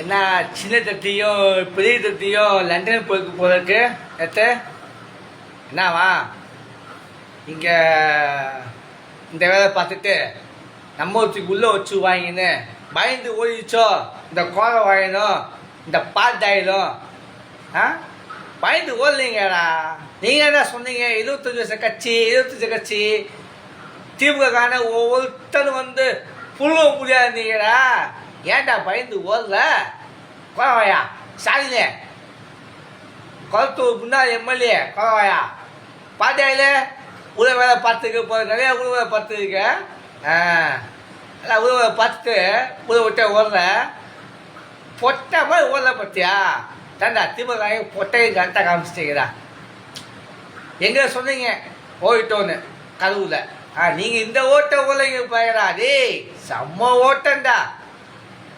என்ன சின்ன தத்தியும் பெரிய தத்தியும் லண்டன் போகிறதுக்கு எத்த என்னவா இங்கே இந்த வேலை பார்த்துட்டு நம்ம ஒருத்துக்கு உள்ளே வச்சு வாங்கின்னு பயந்து ஓடிச்சோ இந்த கோவை வாங்கினோம் இந்த பாட்டாயிடும் பயந்து ஓடலீங்கடா. நீங்கள் என்ன சொன்னீங்க 25 வருஷம் கட்சி திமுகக்கான ஒவ்வொருத்தரும் வந்து புழுவ முடியாதுங்கடா. ஏன்டா பயந்து ஓடல? கோவாயா ஸ்டாலினே, குளத்தூர் முன்னாள் எம்எல்ஏ கோவாயா பாட்டியாயில் உள்ள வேலை பார்த்துக்க போகிற நிறையா உள்ள வேலை பார்த்துருக்க. எல்லாம் உள்ள வேலை பார்த்துட்டு உள்ள விட்ட ஓடல பொட்டை மாதிரி ஓடல பார்த்தியா? தாண்டா திமுக பொட்டையும் கரெக்டாக காமிச்சிட்டீங்கடா. எங்கே சொன்னீங்க ஓடிட்டோன்னு கதவுல நீங்கள் இந்த ஓட்ட ஓலைங்க பயரா டேய் செம்ம ஓட்டண்டா.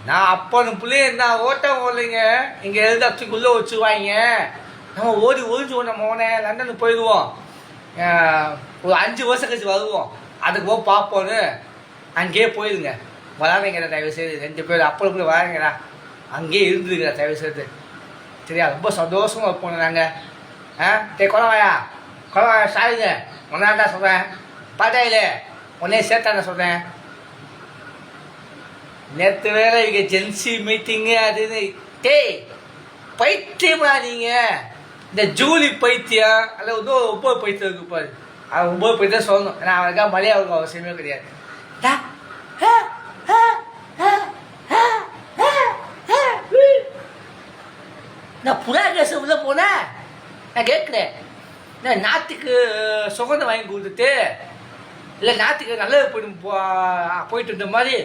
நான் அப்பனும் பிள்ளைங்க நான் ஓட்டம் ஓலைங்க இங்கே எழுதாத்துக்குள்ளே வச்சுவாங்க. நம்ம ஓடி ஒழிஞ்சு நம்ம மோனே லண்டனுக்கு போயிடுவோம். ஒரு 5 வருஷம் கழிச்சு வருவோம். அதுக்கு போய் பார்ப்போன்னு அங்கேயே போயிடுங்க. வராதீங்கடா தயவு செய்து 2 பேர் அப்போ கூட வராங்கடா. அங்கேயே இருந்துருக்குறா தயவு செய்து சரியா? ரொம்ப சந்தோஷமாக இருப்போம் நாங்கள். கொலவாயா சாரிங்க ஒன்னாண்டா சொல்கிறேன். பாட்டாயிலே உன்னே சேர்த்தாண்ட சொல்கிறேன். நேற்று வேற இங்கே ஜென்சி மீட்டிங்கு அதுன்னு பைத்தியமா நீங்கள் இந்த ஜூலி பைத்தியம் அல்ல வந்து 9 பைத்தியம் இருக்கு பாரு. அவன் 9 பைத்தியம் சொல்லணும். ஏன்னா அவனுக்காக மலையாளம் அவசியமே கிடையாது. நான் புறா கேச உள்ள போனேன். நான் கேட்குறேன் நான் நாட்டுக்கு சுகந்தம் வாங்கி கொடுத்துட்டு இல்லை நாட்டுக்கு நல்லது போயிட்டு இருந்த மாதிரி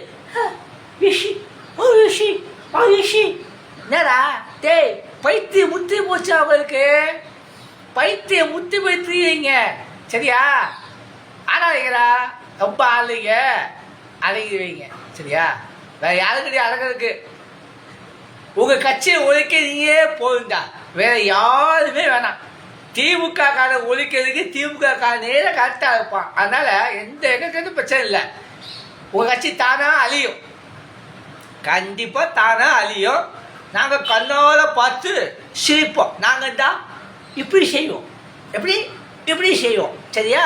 என்னடா டேய் பைத்தியம் முத்தி போச்சு அவங்களுக்கு. பைத்தியம் முத்தி போய்த்துறீங்க சரியா? ஆடாதீங்கடா ரொம்ப ஆளுங்க அழகி வைங்க சரியா? வேற யாருக்கிட்டே அழகிறதுக்கு உங்கள் கட்சியை ஒழிக்க நீயே போகுண்டா. வேற யாருமே வேணாம். திமுக காரை ஒழிக்கிறதுக்கு திமுக நேர கரெக்டாக இருப்பான். அதனால் எந்த எங்களுக்கு பிரச்சனை இல்லை. உங்கள் கட்சி தானாக அழியும், கண்டிப்பாக தானாக அழியும். நாங்கள் கண்ணால் பார்த்து சிரிப்போம். நாங்கள் தான் இப்படி செய்வோம், எப்படி இப்படி செய்வோம் சரியா?